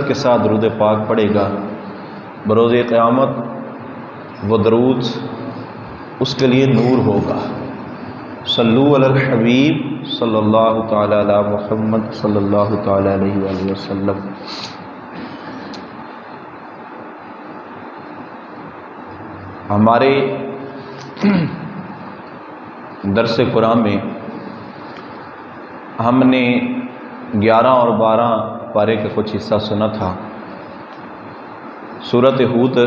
کثرت کے ساتھ درود پاک پڑھے گا، بروز قیامت وہ درود اس کے لیے نور ہوگا۔ صلو علی الحبیب صلی اللہ تعالی علی محمد صلی اللہ تعالی علیہ وآلہ وسلم۔ ہمارے درس قرآن میں ہم نے 11 اور 12 پارے کا کچھ حصہ سنا تھا، سورۃ ہود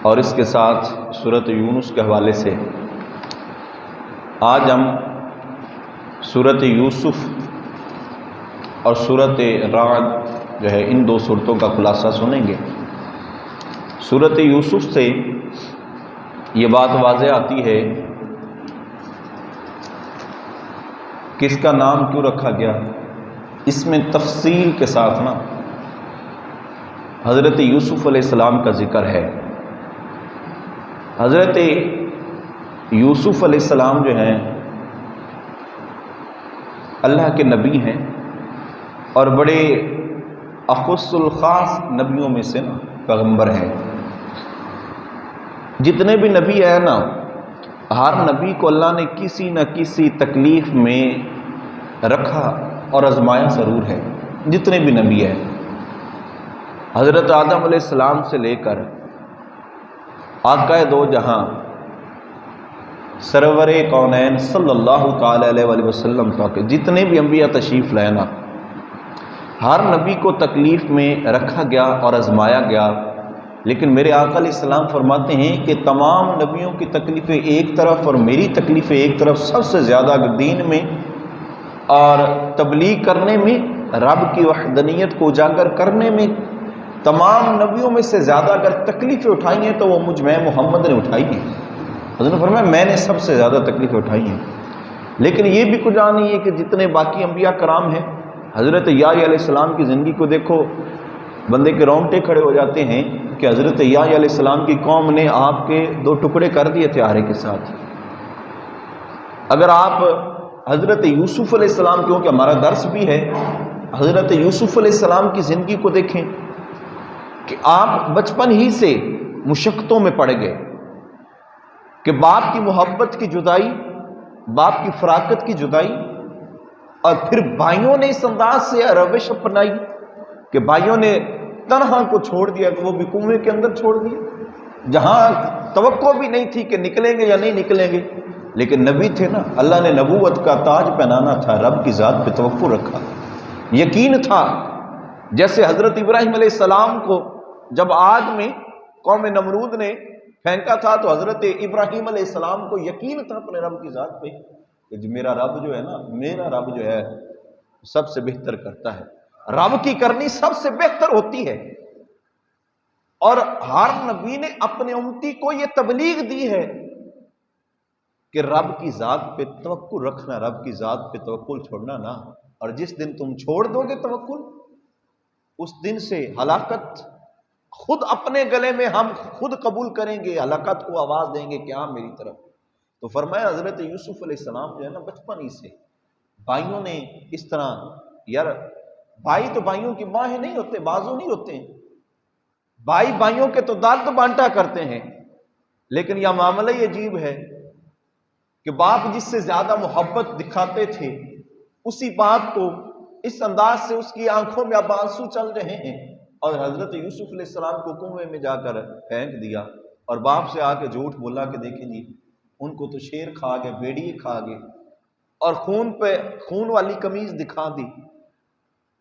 اور اس کے ساتھ سورۃ یونس کے حوالے سے۔ آج ہم سورۃ یوسف اور سورۃ رعد جو ہے ان دو سورتوں کا خلاصہ سنیں گے۔ سورۃ یوسف سے یہ بات واضح آتی ہے کہ اس کا نام کیوں رکھا گیا۔ اس میں تفصیل کے ساتھ حضرت یوسف علیہ السلام کا ذکر ہے۔ حضرت یوسف علیہ السلام جو ہیں اللہ کے نبی ہیں اور بڑے اخص الخاص نبیوں میں سے پیغمبر ہیں۔ جتنے بھی نبی ہیں ہر نبی کو اللہ نے کسی نہ کسی تکلیف میں رکھا اور آزمایا ضرور ہے۔ جتنے بھی نبی ہیں حضرت آدم علیہ السلام سے لے کر آقا دو جہاں سرور کونین صلی اللہ تعالی علیہ وآلہ وسلم تک جتنے بھی انبیاء تشریف لینا ہر نبی کو تکلیف میں رکھا گیا اور آزمایا گیا، لیکن میرے آقا علیہ السلام فرماتے ہیں کہ تمام نبیوں کی تکلیفیں ایک طرف اور میری تکلیفیں ایک طرف، سب سے زیادہ دین میں اور تبلیغ کرنے میں، رب کی وحدانیت کو اجاگر کرنے میں تمام نبیوں میں سے زیادہ اگر تکلیفیں اٹھائی ہیں تو وہ میں محمد نے اٹھائی ہیں۔ حضرت نے فرمایا میں نے سب سے زیادہ تکلیفیں اٹھائی ہیں۔ لیکن یہ بھی کچھ نہیں ہے کہ جتنے باقی انبیاء کرام ہیں، حضرت یحییٰ علیہ السلام کی زندگی کو دیکھو، بندے کے رونگٹے کھڑے ہو جاتے ہیں کہ حضرت یحییٰ علیہ السلام کی قوم نے آپ کے 2 ٹکڑے کر دیے تھے آرے کے ساتھ۔ اگر آپ حضرت یوسف علیہ السلام، کیونکہ ہمارا درس بھی ہے، حضرت یوسف علیہ السلام کی زندگی کو دیکھیں کہ آپ بچپن ہی سے مشقتوں میں پڑ گئے کہ باپ کی محبت کی جدائی، باپ کی فراقت کی جدائی، اور پھر بھائیوں نے اس انداز سے روش اپنائی کہ بھائیوں نے تنہا کو چھوڑ دیا کہ وہ بھی کنویں کے اندر چھوڑ دیا، جہاں توقع بھی نہیں تھی کہ نکلیں گے یا نہیں نکلیں گے، لیکن نبی تھے اللہ نے نبوت کا تاج پہنانا تھا، رب کی ذات پہ توقع رکھا، یقین تھا۔ جیسے حضرت ابراہیم علیہ السلام کو جب آگ میں قوم نمرود نے پھینکا تھا تو حضرت ابراہیم علیہ السلام کو یقین تھا اپنے رب کی ذات پہ کہ میرا رب جو ہے میرا رب جو ہے سب سے بہتر کرتا ہے، رب کی کرنی سب سے بہتر ہوتی ہے۔ اور ہر نبی نے اپنے امتی کو یہ تبلیغ دی ہے کہ رب کی ذات پہ توکل رکھنا، رب کی ذات پہ توکل چھوڑنا نہ، اور جس دن تم چھوڑ دو گے توکل، اس دن سے ہلاکت خود اپنے گلے میں ہم خود قبول کریں گے، ہلاکت کو آواز دیں گے کہ ہاں میری طرف۔ تو فرمایا حضرت یوسف علیہ السلام جو ہے بچپن ہی سے بھائیوں نے اس طرح، یار بھائی تو بھائیوں کی ماں نہیں ہوتے، بازو نہیں ہوتے ہیں، بھائی بھائیوں کے تو درد بانٹا کرتے ہیں، لیکن یہ معاملہ ہی عجیب ہے کہ باپ جس سے زیادہ محبت دکھاتے تھے اسی بات کو اس انداز سے اس کی آنکھوں میں اب آنسو چل رہے ہیں، اور حضرت یوسف علیہ السلام کو کنویں میں جا کر پھینک دیا، اور باپ سے آ کے جھوٹ بولا کہ دیکھیں جی ان کو تو شیر کھا گئے، بھیڑیے کھا گئے، اور خون پہ خون والی قمیض دکھا دی۔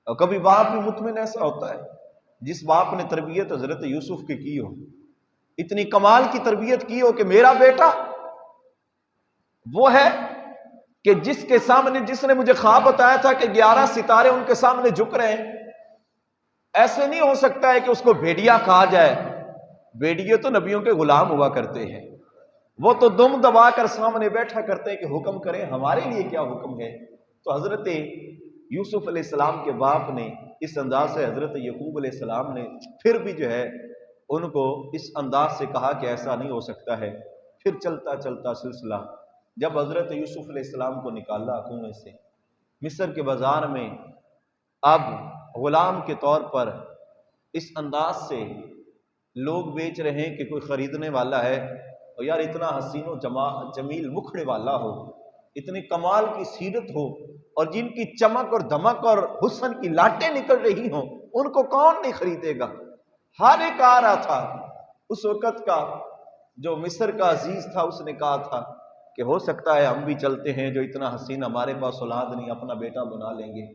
اور کبھی باپ بھی مطمئن ایسا ہوتا ہے جس باپ نے تربیت حضرت یوسف کی ہو، اتنی کمال کی تربیت کی ہو کہ میرا بیٹا وہ ہے کہ جس کے سامنے، جس نے مجھے خواب بتایا تھا کہ 11 ستارے ان کے سامنے جھک رہے ہیں، ایسے نہیں ہو سکتا ہے کہ اس کو بھیڑیا کہا جائے۔ بھیڑیے تو نبیوں کے غلام ہوا کرتے ہیں، وہ تو دم دبا کر سامنے بیٹھا کرتے ہیں کہ حکم کریں، ہمارے لیے کیا حکم ہے۔ تو حضرت یوسف علیہ السلام کے باپ نے اس انداز سے، حضرت یعقوب علیہ السلام نے پھر بھی جو ہے ان کو اس انداز سے کہا کہ ایسا نہیں ہو سکتا ہے۔ پھر چلتا چلتا سلسلہ جب حضرت یوسف علیہ السلام کو نکالا کنویں سے، مصر کے بازار میں اب غلام کے طور پر اس انداز سے لوگ بیچ رہے ہیں کہ کوئی خریدنے والا ہے اور یار اتنا حسین و جمیل مکھڑے والا ہو، اتنی کمال کی سیرت ہو، اور جن کی چمک اور دھمک اور حسن کی لاٹیں نکل رہی ہوں، ان کو کون نہیں خریدے گا؟ ہر ایک آ رہا تھا۔ اس وقت کا جو مصر کا عزیز تھا اس نے کہا تھا کہ ہو سکتا ہے ہم بھی چلتے ہیں، جو اتنا حسین ہمارے پاس اولاد نہیں، اپنا بیٹا بنا لیں گے۔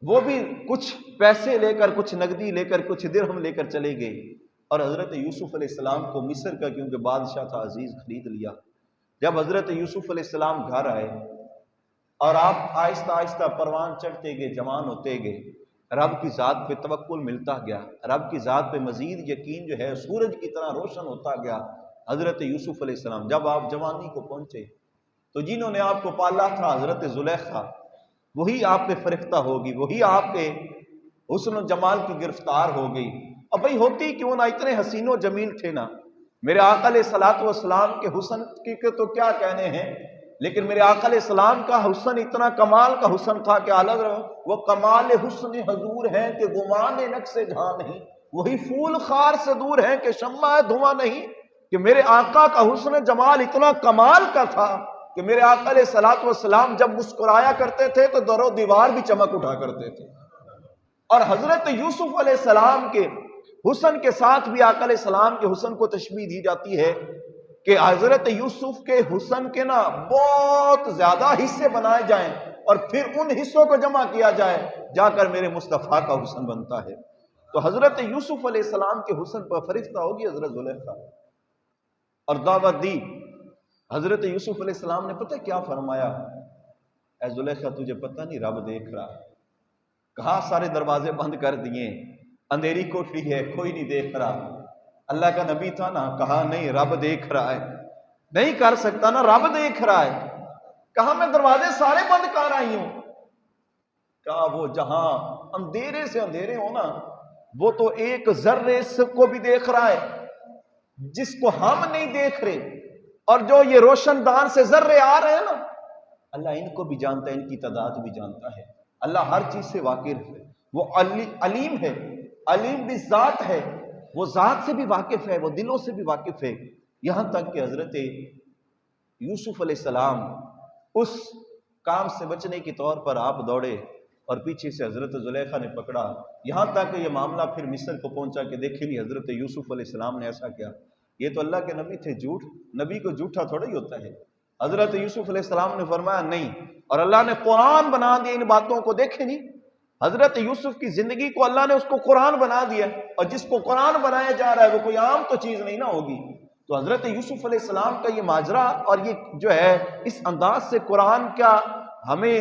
وہ بھی کچھ پیسے لے کر، کچھ نقدی لے کر، کچھ درہم لے کر چلے گئے، اور حضرت یوسف علیہ السلام کو مصر کا کیونکہ بادشاہ تھا عزیز خرید لیا۔ جب حضرت یوسف علیہ السلام گھر آئے اور آپ آہستہ آہستہ پروان چڑھتے گئے، جوان ہوتے گئے، رب کی ذات پہ توکل ملتا گیا، رب کی ذات پہ مزید یقین جو ہے سورج کی طرح روشن ہوتا گیا۔ حضرت یوسف علیہ السلام جب آپ جوانی کو پہنچے تو جنہوں نے آپ کو پالا تھا حضرت زلیخا، وہی آپ پہ فرفتہ ہوگی، وہی آپ پہ حسن و جمال کی گرفتار ہو گئی۔ اور بھائی ہوتی کیوں نہ، اتنے حسین و جمیل تھے نا، میرے آقا علیہ الصلوۃ والسلام کے حسن کے تو کیا کہنے ہیں، لیکن میرے آقا علیہ السلام کا حسن اتنا کمال کا حسن تھا کہ الگ وہ کمال حسن حضور ہیں کہ گمان نقص جہاں نہیں، وہی پھول خار سے دور ہیں کہ شمع دھواں نہیں، کہ میرے آقا کا حسن جمال اتنا کمال کا تھا کہ میرے آقا علیہ الصلوۃ والسلام جب مسکرایا کرتے تھے تو در و دیوار بھی چمک اٹھا کرتے تھے۔ اور حضرت یوسف علیہ السلام کے حسن کے ساتھ بھی آقا علیہ السلام کے حسن کو تشبیہ دی جاتی ہے کہ حضرت یوسف کے حسن کے نا بہت زیادہ حصے بنائے جائیں اور پھر ان حصوں کو جمع کیا جائے، جا کر میرے مصطفیٰ کا حسن بنتا ہے۔ تو حضرت یوسف علیہ السلام کے حسن پر فرشتہ ہوگی حضرت زلیخا، اور دعوت دی۔ حضرت یوسف علیہ السلام نے پتہ کیا فرمایا؟ اے زلیخا تجھے پتہ نہیں رب دیکھ رہا؟ کہاں سارے دروازے بند کر دیے، اندھیری کوٹھی ہے، کوئی نہیں دیکھ رہا۔ اللہ کا نبی تھا نا، کہا نہیں رب دیکھ رہا ہے، نہیں کر سکتا نا، رب دیکھ رہا ہے۔ کہا میں دروازے سارے بند کر آئی ہوں۔ کہا وہ جہاں اندھیرے سے اندھیرے ہو نا، وہ تو ایک ذرے کو بھی دیکھ رہا ہے جس کو ہم نہیں دیکھ رہے، اور جو یہ روشن دان سے ذرے آ رہے ہیں نا، اللہ ان کو بھی جانتا ہے، ان کی تعداد بھی جانتا ہے۔ اللہ ہر چیز سے واقف ہے، وہ علیم ہے، علیم بھی ذات ہے، وہ ذات سے بھی واقف ہے، وہ دلوں سے بھی واقف ہے۔ یہاں تک کہ حضرت یوسف علیہ السلام اس کام سے بچنے کے طور پر آپ دوڑے اور پیچھے سے حضرت زلیخا نے پکڑا، یہاں تک کہ یہ معاملہ پھر مصر کو پہنچا کہ دیکھیں بھی حضرت یوسف علیہ السلام نے ایسا کیا۔ یہ تو اللہ کے نبی تھے، جھوٹ نبی کو جھوٹا تھوڑا ہی ہوتا ہے۔ حضرت یوسف علیہ السلام نے فرمایا نہیں، اور اللہ نے قرآن بنا دیا ان باتوں کو۔ دیکھیں نہیں، حضرت یوسف کی زندگی کو اللہ نے اس کو قرآن بنا دیا، اور جس کو قرآن بنایا جا رہا ہے وہ کوئی عام تو چیز نہیں نہ ہوگی۔ تو حضرت یوسف علیہ السلام کا یہ ماجرا اور یہ جو ہے اس انداز سے قرآن کا ہمیں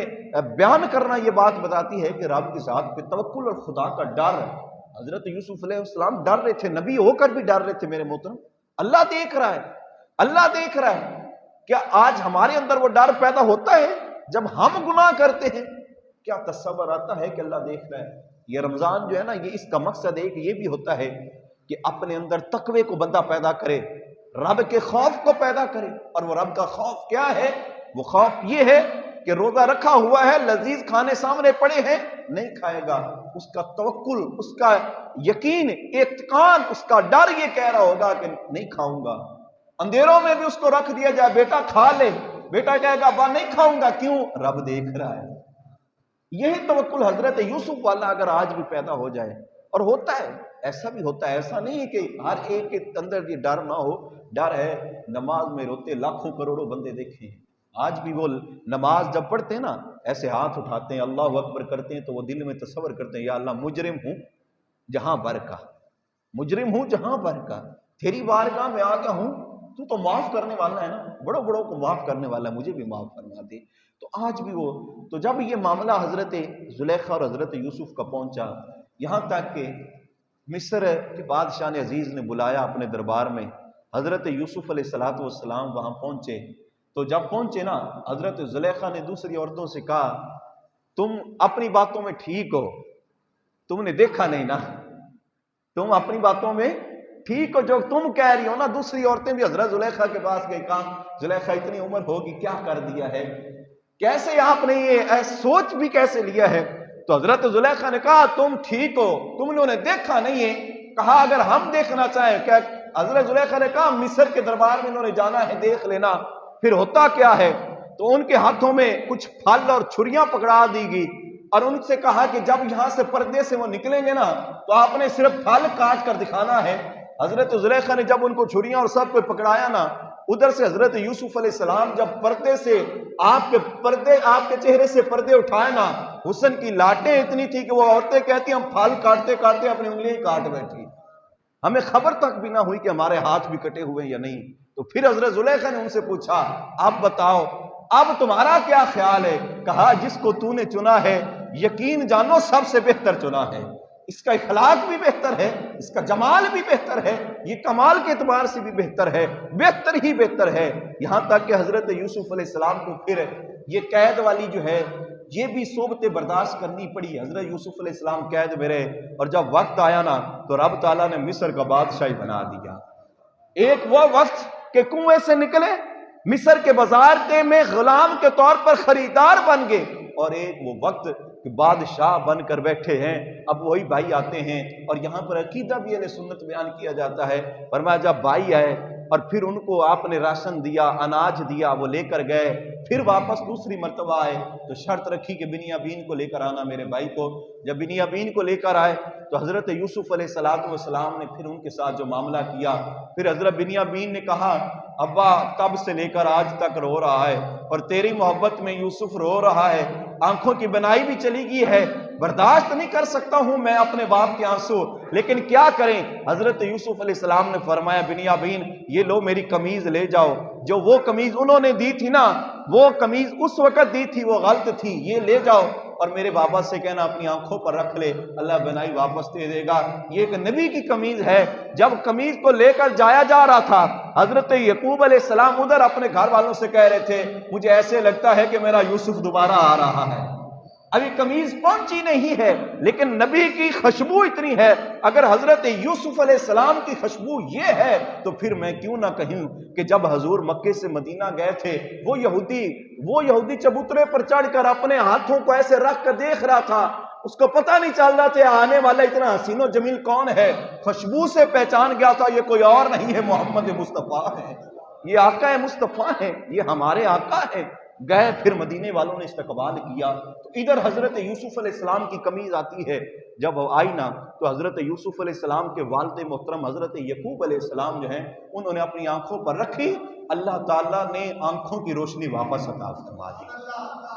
بیان کرنا یہ بات بتاتی ہے کہ رب کی ذات پہ توکل اور خدا کا ڈر۔ حضرت یوسف علیہ السلام ڈر رہے تھے، نبی ہو کر بھی ڈر رہے تھے میرے محترم۔ اللہ دیکھ رہا ہے، اللہ دیکھ رہا ہے۔ کیا آج ہمارے اندر وہ ڈر پیدا ہوتا ہے جب ہم گناہ کرتے ہیں؟ کیا تصور آتا ہے کہ اللہ دیکھ رہا ہے؟ یہ رمضان جو ہے نا، یہ اس کا مقصد ایک یہ بھی ہوتا ہے کہ اپنے اندر تقوی کو بندہ پیدا کرے، رب کے خوف کو پیدا کرے۔ اور وہ رب کا خوف کیا ہے؟ وہ خوف یہ ہے کہ روزہ رکھا ہوا ہے، لذیذ کھانے سامنے پڑے ہیں، نہیں کھائے گا، اس کا توکل، اس کا یقین، اعتقاد، اس کا ڈر یہ کہہ رہا ہوگا کہ نہیں کھاؤں گا۔ اندھیروں میں بھی اس کو رکھ دیا جائے، بیٹا کھا لے، بیٹا کہے گا ابا نہیں کھاؤں گا، کیوں؟ رب دیکھ رہا ہے۔ یہی توکل حضرت یوسف والا اگر آج بھی پیدا ہو جائے، اور ہوتا ہے، ایسا بھی ہوتا ہے، ایسا نہیں کہ ہر ایک کے اندر یہ ڈر نہ ہو۔ ڈر ہے، نماز میں روتے لاکھوں کروڑوں بندے دیکھیں، آج بھی وہ نماز جب پڑھتے ہیں نا، ایسے ہاتھ اٹھاتے ہیں، اللہ اکبر کرتے ہیں تو وہ دل میں تصور کرتے ہیں یا اللہ مجرم ہوں جہاں بر کا، مجرم ہوں جہاں بر کا، تیری بارگاہ میں آ گیا ہوں، تو معاف کرنے والا ہے نا، بڑوں بڑوں کو معاف کرنے والا ہے، مجھے بھی معاف فرما دے۔ تو آج بھی وہ، تو جب یہ معاملہ حضرت زلیخا اور حضرت یوسف کا پہنچا، یہاں تک کہ مصر کے بادشاہ نے عزیز نے بلایا اپنے دربار میں، حضرت یوسف علیہ الصلوۃ والسلام وہاں پہنچے۔ تو جب پہنچے نا، حضرت زلیخا نے دوسری عورتوں سے کہا تم اپنی باتوں میں ٹھیک ہو، تم نے دیکھا نہیں نا، تم اپنی باتوں میں ٹھیک ہو، جو تم کہہ رہی ہو نا۔ دوسری عورتیں بھی حضرت زلیخا کے پاس گئی، کہا زلیخا اتنی عمر ہوگی، کیا کر دیا ہے، کیسے آپ نے یہ سوچ بھی کیسے لیا ہے تو حضرت زلیخا نے کہا تم ٹھیک ہو، تم نے انہیں دیکھا نہیں ہے؟ کہا اگر ہم دیکھنا چاہیں کیا؟ حضرت زلیخا نے کہا مصر کے دربار میں انہوں نے جانا ہے، دیکھ لینا پھر ہوتا کیا ہے۔ تو ان کے ہاتھوں میں کچھ پھل اور چھریاں پکڑا دی گئی اور ان سے کہا کہ جب یہاں سے پردے سے وہ نکلیں گے نا تو آپ نے صرف پھل کاٹ کر دکھانا ہے۔ حضرت زلیخا نے جب ان کو چھریاں اور سب کو پکڑایا نا، ادھر سے حضرت یوسف علیہ السلام جب پردے سے آپ کے چہرے سے پردے اٹھائے نا، حسن کی لاٹیں اتنی تھی کہ وہ عورتیں کہتی ہم پھل کاٹتے کاٹتے اپنی انگلیاں ہی کاٹ بیٹھی، ہمیں خبر تک بھی نہ ہوئی کہ ہمارے ہاتھ بھی کٹے ہوئے یا نہیں۔ تو پھر حضرت زلیخا نے ان سے پوچھا اب بتاؤ اب تمہارا کیا خیال ہے؟ کہا جس کو تو نے چنا ہے یقین جانو سب سے بہتر چنا ہے، اس کا اخلاق بھی بہتر ہے، اس کا جمال بھی بہتر ہے، یہ کمال کے اعتبار سے بھی بہتر ہے، بہتر ہی بہتر ہے۔ یہاں تک کہ حضرت یوسف علیہ السلام کو پھر یہ قید والی جو ہے یہ بھی صحبتیں برداشت کرنی پڑی۔ حضرت یوسف علیہ السلام قید میں رہے اور جب وقت آیا نا تو رب تعالیٰ نے مصر کا بادشاہی بنا دیا۔ ایک وہ وقت کہ کنویں سے نکلے، مصر کے بازار میں غلام کے طور پر خریدار بن گئے، اور ایک وہ وقت کہ بادشاہ بن کر بیٹھے ہیں۔ اب وہی بھائی آتے ہیں اور یہاں پر عقیدہ بھی اہل سنت بیان کیا جاتا ہے، فرمایا جب بھائی آئے اور پھر ان کو آپ نے راشن دیا، اناج دیا، وہ لے کر گئے، پھر واپس دوسری مرتبہ آئے تو شرط رکھی کہ بنیامین کو لے کر آنا، میرے بھائی کو۔ جب بنیامین کو لے کر آئے تو حضرت یوسف علیہ السلام نے پھر ان کے ساتھ جو معاملہ کیا، پھر حضرت بنیامین نے کہا ابا تب سے لے کر آج تک رو رہا ہے اور تیری محبت میں یوسف رو رہا ہے، آنکھوں کی بنائی بھی چلی گئی ہے، برداشت نہیں کر سکتا ہوں میں اپنے باپ کے آنسو، لیکن کیا کریں؟ حضرت یوسف علیہ السلام نے فرمایا بنیامین یہ لو میری قمیض لے جاؤ، جو وہ قمیض انہوں نے دی تھی نا، وہ قمیض اس وقت دی تھی وہ غلط تھی، یہ لے جاؤ اور میرے بابا سے کہنا اپنی آنکھوں پر رکھ لے، اللہ بنائی واپس دے دے گا۔ یہ ایک نبی کی قمیض ہے۔ جب قمیض کو لے کر جایا جا رہا تھا، حضرت یعقوب علیہ السلام ادھر اپنے گھر والوں سے کہہ رہے تھے مجھے ایسے لگتا ہے کہ میرا یوسف دوبارہ آ رہا ہے۔ ابھی قمیض پہنچی نہیں ہے لیکن نبی کی خوشبو اتنی ہے، اگر حضرت یوسف علیہ السلام کی خوشبو یہ ہے تو پھر میں کیوں نہ کہوں کہ جب حضور مکے سے مدینہ گئے تھے، وہ یہودی چبوترے پر چڑھ کر اپنے ہاتھوں کو ایسے رکھ کر دیکھ رہا تھا، اس کو پتہ نہیں چل رہا تھا آنے والا اتنا حسین و جمیل کون ہے، خوشبو سے پہچان گیا تھا یہ کوئی اور نہیں ہے، محمد مصطفیٰ ہے، یہ آقا مصطفیٰ ہے، یہ ہمارے آقا ہے۔ گئے پھر مدینے والوں نے استقبال کیا تو ادھر حضرت یوسف علیہ السلام کی قمیض آتی ہے۔ جب وہ آئی نا تو حضرت یوسف علیہ السلام کے والد محترم حضرت یعقوب علیہ السلام جو ہیں انہوں نے اپنی آنکھوں پر رکھی، اللہ تعالیٰ نے آنکھوں کی روشنی واپس عطا فرما دی۔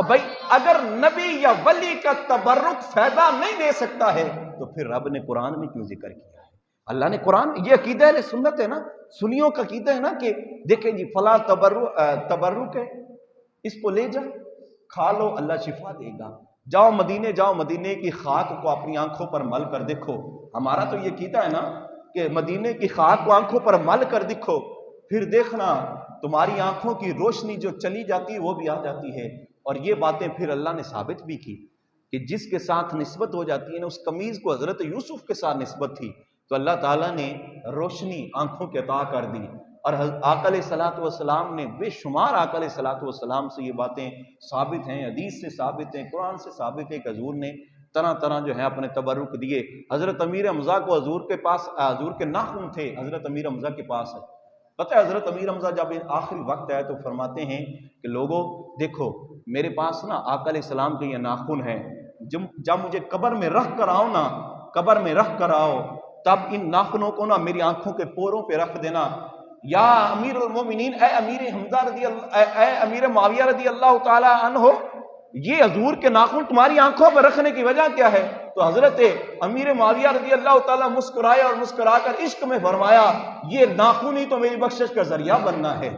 بھائی اگر نبی یا ولی کا تبرک فائدہ نہیں دے سکتا ہے تو پھر رب نے قرآن میں کیوں ذکر کیا ہے؟ اللہ نے قرآن، یہ عقیدہ اہل سنت ہے نا، سنیوں کا عقیدہ ہے نا کہ دیکھیں جی فلاں تبرک ہے، اس کو لے جا کھا لو اللہ شفا دے گا، جاؤ مدینے کی خاک کو اپنی آنکھوں پر مل کر دیکھو۔ ہمارا تو یہ عقیدہ ہے نا کہ مدینے کی خاک کو آنکھوں پر مل کر دیکھو، پھر دیکھنا تمہاری آنکھوں کی روشنی جو چلی جاتی ہے وہ بھی آ جاتی ہے۔ اور یہ باتیں پھر اللہ نے ثابت بھی کی کہ جس کے ساتھ نسبت ہو جاتی ہے نا، اس قمیض کو حضرت یوسف کے ساتھ نسبت تھی تو اللہ تعالیٰ نے روشنی آنکھوں کے عطا کر دی، اور آقا علیہ السلام نے بے شمار آقا علیہ السلام سے یہ باتیں ثابت ہیں، حدیث سے ثابت ہیں، قرآن سے ثابت ہے کہ حضور نے طرح طرح جو ہے اپنے تبرک دیے۔ حضرت امیر حمزہ کو حضور کے پاس، حضور کے ناخن تھے حضرت امیر حمزہ کے پاس ہے، پتہ ہے حضرت امیر حمزہ جب آخری وقت آئے تو فرماتے ہیں کہ لوگوں دیکھو میرے پاس نا آقا علیہ السلام کے یہ ناخن ہیں، جب مجھے قبر میں رکھ کر آؤ تب ان ناخنوں کو نا میری آنکھوں کے پوروں پہ رکھ دینا، یا امیر المومنین، اے امیر معاویہ رضی اللہ تعالی عنہ، یہ حضور کے ناخن تمہاری آنکھوں پر رکھنے کی وجہ کیا ہے؟ تو حضرت امیر معاویہ رضی اللہ تعالی مسکرائے اور مسکرا کر عشق میں فرمایا یہ ناخن ہی تو میری بخشش کا ذریعہ بننا ہے،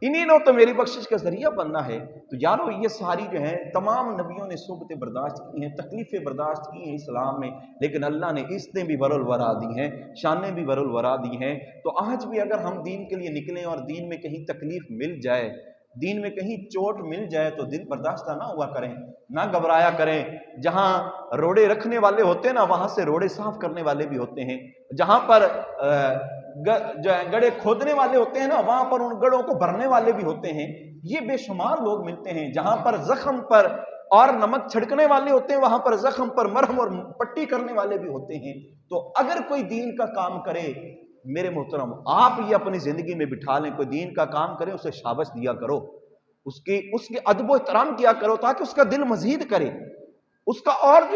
انہی نے تو میری بخشش کا ذریعہ بننا ہے۔ تو یارو یہ ساری جو ہیں تمام نبیوں نے صحبتیں برداشت کی ہیں، تکلیفیں برداشت کی ہیں اسلام میں، لیکن اللہ نے عزتیں بھی برالورا دی ہیں، شانیں بھی برالورا دی ہیں۔ تو آج بھی اگر ہم دین کے لیے نکلیں اور دین میں کہیں تکلیف مل جائے، دین میں کہیں چوٹ مل جائے تو دل برداشتہ نہ ہوا کریں، نہ گھبرایا کریں۔ جہاں روڑے رکھنے والے ہوتے ہیں نا وہاں سے روڑے صاف کرنے والے بھی ہوتے ہیں، جہاں پر گڑھے کھودنے والے ہوتے ہیں نا وہاں پر ان گڑھوں کو بھرنے والے بھی ہوتے ہیں۔ یہ بے شمار لوگ ملتے ہیں، جہاں پر زخم پر اور نمک چھڑکنے والے ہوتے ہیں، وہاں پر زخم پر مرہم اور پٹی کرنے والے بھی ہوتے ہیں۔ تو اگر کوئی دین کا کام کرے میرے محترم، آپ یہ اپنی زندگی میں بٹھا لیں، کوئی دین کا کام کرے اسے شاباش دیا کرو، اس کے ادب و احترام کیا کرو، تاکہ اس کا دل مزید کرے، اس کا اور بھی